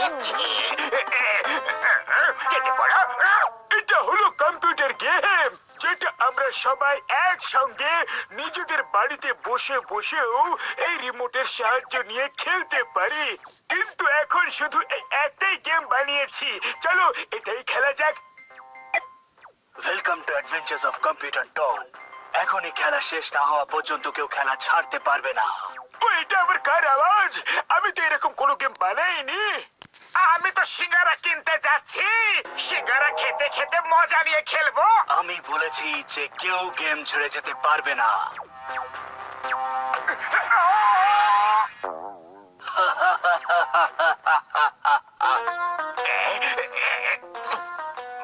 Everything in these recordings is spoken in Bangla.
দিচ্ছি। কেটে পড়ো। এটা হলো কম্পিউটার গেম, যেটা আমরা সবাই একসঙ্গে নিজেদের বাড়িতে বসে বসেও এই রিমোটের সাহায্য নিয়ে খেলতে পারি। কিন্তু এখন শুধু এই একটাই গেম বানিয়েছি, চলো এটাই খেলা যাক। Welcome to adventures of computer Don. এখনই খেলা শেষ না হওয়া পর্যন্ত কেউ খেলা ছাড়তে পারবে না। ও, এটা আবার কার আওয়াজ? আমি তো এরকম কোনো গেম বানাইনি। আমি তো সিঙ্গারা কিনতে যাচ্ছি, সিঙ্গারা খেতে খেতে মজা নিয়ে খেলবো। আমি বলেছি যে কেউ গেম ছেড়ে যেতে পারবে না।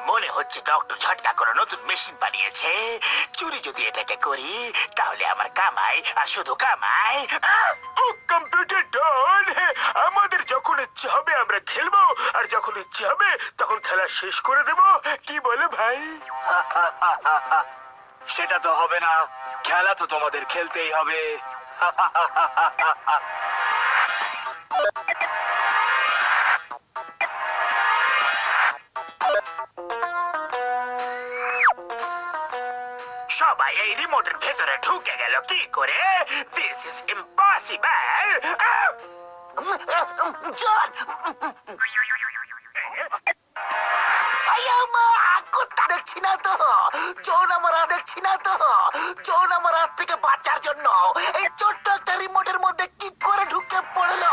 মনে হচ্ছে ডক্টর ঝটকা করে নতুন মেশিন বানিয়েছে। চুরি যদি এটাকে করি তাহলে আমার কামাই আর শুধু কামাই। ও কম্পিউটার ডন, আমাদের যখন ইচ্ছে হবে আমরা খেলবো, আর যখন ইচ্ছে হবে তখন খেলা শেষ করে দেব। কি বলে ভাই? সেটা তো হবে না, খেলা তো তোমাদের খেলতেই হবে। সবাই এই রিমোটের ভেতরে ঢুকে গেল কি করে? This is impossible. জন, দেখছি না তো জন, আমরা দেখছি না তো জন। আমার হাত থেকে বাঁচার জন্য এই ছোট্ট একটা রিমোটের মধ্যে কি করে ঢুকে পড়লো?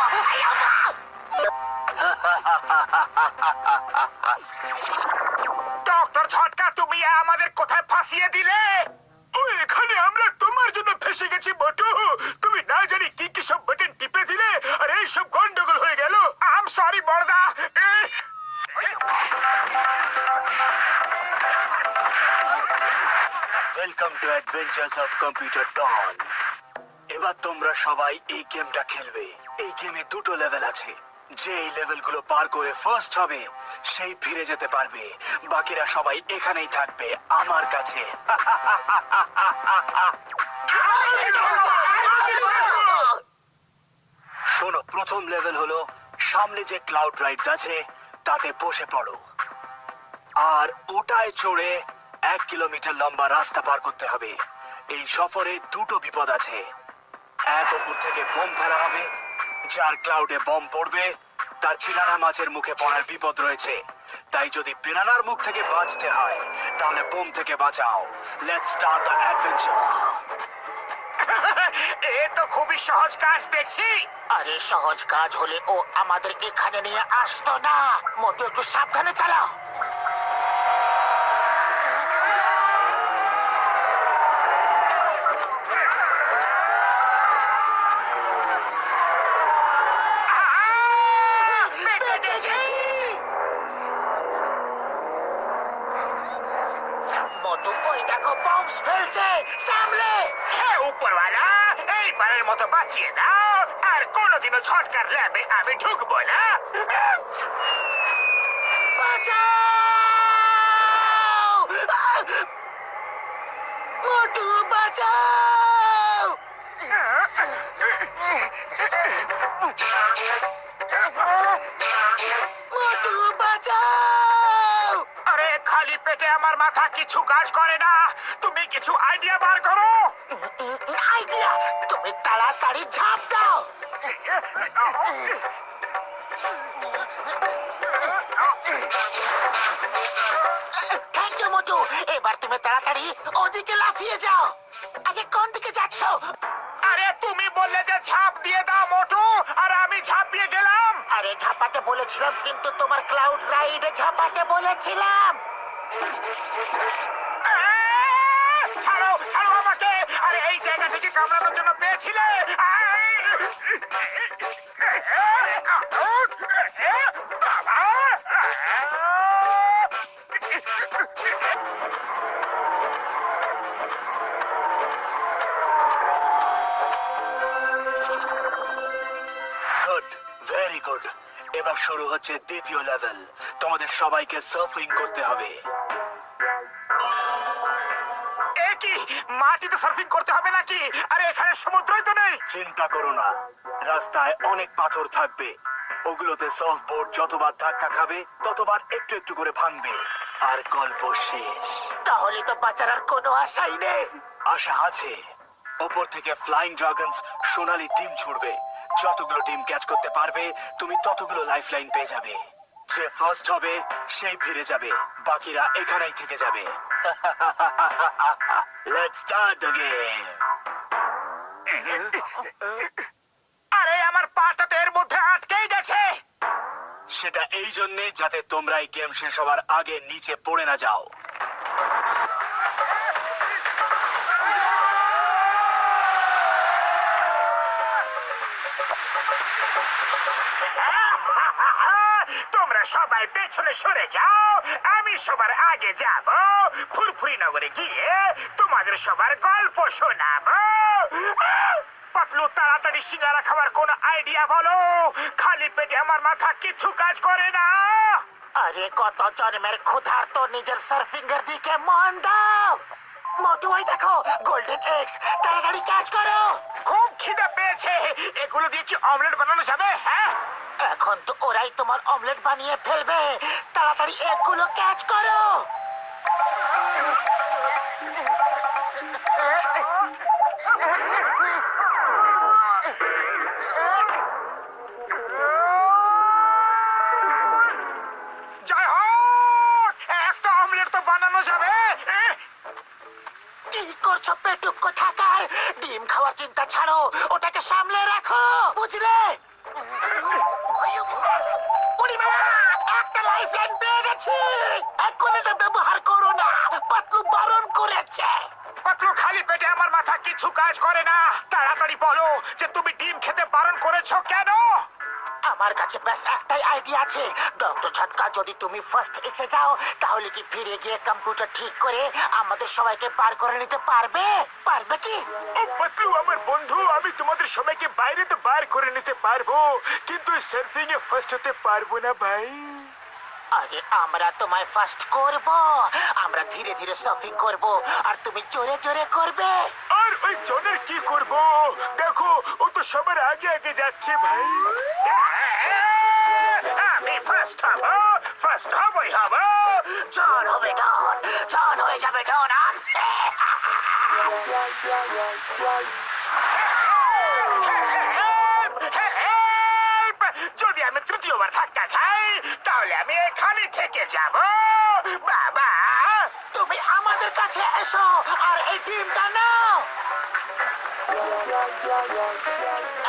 ডক্টর ঝটকা, তুমি আমাদের কোথায় ফাঁসিয়ে দিলে? ও, এখানে আমরা তোমার জন্য ফেসে গেছি বটু। তুমি না জানি কি কি সব বাটন টিপে দিলে, আর এই সব গন্ডগোল হয়ে গেল। আই এম সরি বড়দা। Welcome to adventures of computer Don. এবার তোমরা সবাই এই গেমটা খেলবে। এই গেমে দুটো লেভেল আছে। যে এই লেভেলগুলো পার করে ফার্স্ট হবে সেই ফিরে যেতে পারবে। বাকিরা সবাই এখানেই থাকবে আমার কাছে। শোনো, প্রথম লেভেল হলো সামনে যে ক্লাউড রাইডস আছে তাতে বসে পড়ো, আর ওটায় চড়ে 1 কিলোমিটার লম্বা রাস্তা পার করতে হবে। এই সফরে দুটো বিপদ আছে। এক, উপর থেকে বোম ফেলা হবে, যার ক্লাউডে বম পড়বে তার পিরানা মাছের মুখে পড়ার বিপদ রয়েছে। তাই যদি পিরানার মুখ থেকে বাঁচতে হয় তাহলে বোম থেকে বাঁচাও। Let's start the adventure. এ তো খুবই সহজ কাজ দেখছি। আরে সহজ কাজ হলে ও আমাদের এখানে নিয়ে আসতো না। মোটু, একটু সাবধানে চালাও। মোটু, ওই দেখো বম্বস ফেলছে সামনে। হে উপরওয়ালা, এইবারের মতো বাঁচিয়ে দাও, আর কোনোদিনও ঝটকার ল্যাবে আমি ঢুকবো না। বাঁচাও মোটু, বাঁচাও। মোটু, বাঁচাও। আরে খালি পেটে আমার মাথা কিছু কাজ করে না। তুমি কিছু আইডিয়া বার করো। আইডিয়া? তুমি তাড়াতাড়ি ঝাঁপ দাও। থ্যাংক ইউ মোটু। এবার তুমি তাড়াতাড়ি ওদিকে লাফিয়ে যাও। আগে কোন দিকে যাচ্ছ? আরে তুমি বললে যে ঝাঁপ দিয়ে দাও মোটু, আর আমি ঝাঁপিয়ে গেলাম। আরে ঝাঁপাতে বলেছিলাম, কিন্তু তোমার ক্লাউড রাইডে ঝাঁপাতে বলেছিলাম। ছাড়ো, ছাড়ো আমাকে। আরে এই জায়গা থেকে কামড়ানোর জন্য পেয়েছিলে। Good, very good. এবার শুরু হচ্ছে দ্বিতীয় লেভেল। তোমাদের সবাইকে সার্ফিং করতে হবে। এ কি, মাটিতে সার্ফিং করতে হবে নাকি? আরে এখানে সমুদ্রই তো নেই। চিন্তা করো না, রাস্তায় অনেক পাথর থাকবে। ওগুলোতে সার্ফ বোর্ড যতবার ধাক্কা খাবে ততবার একটু একটু করে ভাঙবে আর গল্প শেষ। তাহলে তো বাঁচার আর কোনো আশাই নেই। আশা আছে। ওপর থেকে ফ্লাইং ড্রাগনস সোনালি ডিম ছুড়বে। যতগুলো ডিম ক্যাচ করতে পারবে তুমি ততগুলো লাইফলাইন পেয়ে যাবে। যে ফার্স্ট হবে সেই ফিরে যাবে, বাকিরা এখানেই থেকে যাবে। Let's start the game. আরে আমার পাটা তো এর মধ্যে আটকেই গেছে। সেটা এই জন্যে যাতে তোমরা এই গেম শেষ হওয়ার আগে নিচে পড়ে না যাও। তোমরা সবাই পেছনে সরে যাও, আমি সবার আগে যাব। ফুরফুরি নগরে গিয়ে তোমাদের সবার গল্প শোনাবো। পাতলু, তাড়াতাড়ি সিঙ্গারা খাবার কোন আইডিয়া বলো। খালি পেটে আমার মাথা কিছু কাজ করে না। আরে কত জন্মের ক্ষুধার তো নিজের সার্ফিঙ্গের দিকে মন দাও। মোটু, ওই দেখো গোল্ডেন এগস, তাড়াতাড়ি ক্যাচ করো। খুব খিদে পেয়েছে, এগুলো দিয়ে কি অমলেট বানানো যাবে? হ্যাঁ, এখন তো ওরাই তোমার অমলেট বানিয়ে ফেলবে। তাড়াতাড়ি এগুলো ক্যাচ করো। জয় হোক, একটা অমলেট তো বানানো যাবে। কি করছো পেটুক কোথাকার? ডিম খাওয়ার চিন্তা ছাড়ো, ওটাকে সামলে রাখো, বুঝলে? ওরে বাবা, একটা লাইফলাইন পেয়ে গেছি। এখন এটা ব্যবহার করো না, পাতলু বারণ করেছে। পাতলু, খালি পেটে আমার মাথা কিছু কাজ করে না। তাড়াতাড়ি বলো যে তুমি ডিম খেতে বারণ করেছো কেন? আমার কাছে ব্যাস একটাই আইডিয়া আছে। ডক্টর ঝটকা, যদি তুমি ফার্স্ট এসে যাও তাহলে কি ফিরে গিয়ে কম্পিউটার ঠিক করে আমাদের সবাইকে পার করে নিতে পারবে? পারবে কি? ও পাতলু, আমার বন্ধু, আমি তোমাদের সবাইকে বাইরে তো বার করে নিতে পারবো, কিন্তু সার্ফিং এ ফার্স্ট হতে পারবো না ভাই। আরে আমরা তোমায় ফার্স্ট করব। আমরা ধীরে ধীরে সার্ফিং করব আর তুমি জোরে জোরে করবে। আর ওই জনের কি করব? দেখো, ও তো সবার আগে আগে যাচ্ছে ভাই। আমি ফার্স্ট হব, ফার্স্ট হবই হব। জন হবে ডন, জন হয়ে যাবে ডন। যদি আমি তৃতীয়বার ধাক্কা খাই তাহলে আমি এখানে থেকে যাব। বাবা, তুমি আমাদের কাছে এসো আর এই টিমটা নাও।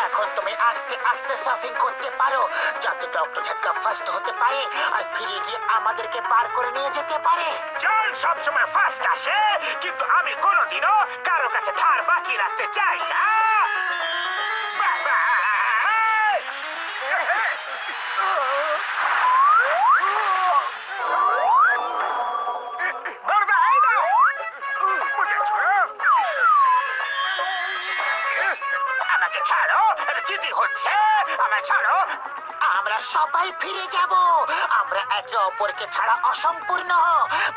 এখন তুমি আস্তে আস্তে সার্ফিং করতে পারো যাতে ডক্টর ঝটকা ফার্স্ট হতে পারে আর ফিরে গিয়ে আমাদেরকে পার করে নিয়ে যেতে পারে। জন সবসময় ফার্স্ট আসে, কিন্তু আমি কোনোদিনও কারো কাছে ধার বাকি রাখতে চাই না। বাবা, আমাকে ছাড়ো, চিঠি হচ্ছে, আমায় ছাড়ো। আমরা সবাই ফিরে যাব। আমরা একে অপরকে ছাড়া অসম্পূর্ণ।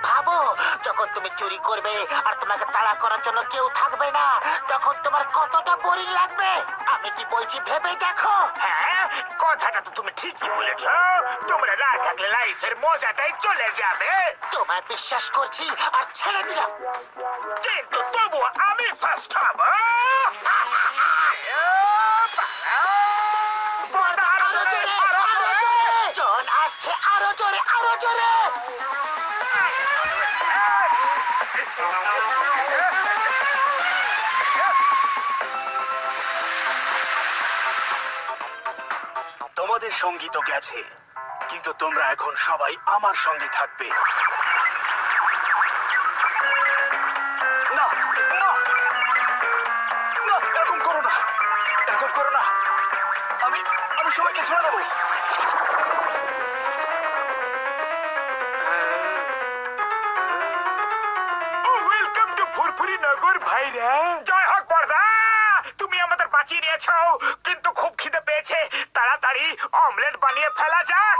ভাবো, যখন তুমি চুরি করবে আর তোমাকে তাড়া করার জন্য কেউ থাকবে না, তখন তোমার কতটা বোরিং লাগবে। আমি কি বলছি ভেবে দেখো। হ্যাঁ, কথাটা তো তুমি ঠিকই বলেছ। তোমরা না থাকলে লাইফের মজাটাই চলে যাবে। তোমায় বিশ্বাস করছি আর ছেড়ে দিলাম, কিন্তু তবুও আমি ফার্স্ট হব। জন আসছে, আরো জোরে, আরো জোরে। তোমাদের সঙ্গী তো গেছে, কিন্তু তোমরা এখন সবাই আমার সঙ্গে থাকবে। না, না, না, এরকম করো না, এরকম করো না। আমি সবাইকে ছেড়ে দেবো। ওয়েলকাম টু ফুরফুরি নগর ভাইরা। জয় হোক বর্দা, তুমি আমাদের বাঁচিয়ে নিয়েছো, কিন্তু খুব খিদে পেয়েছে। তাড়াতাড়ি অমলেট বানিয়ে ফেলা যাক।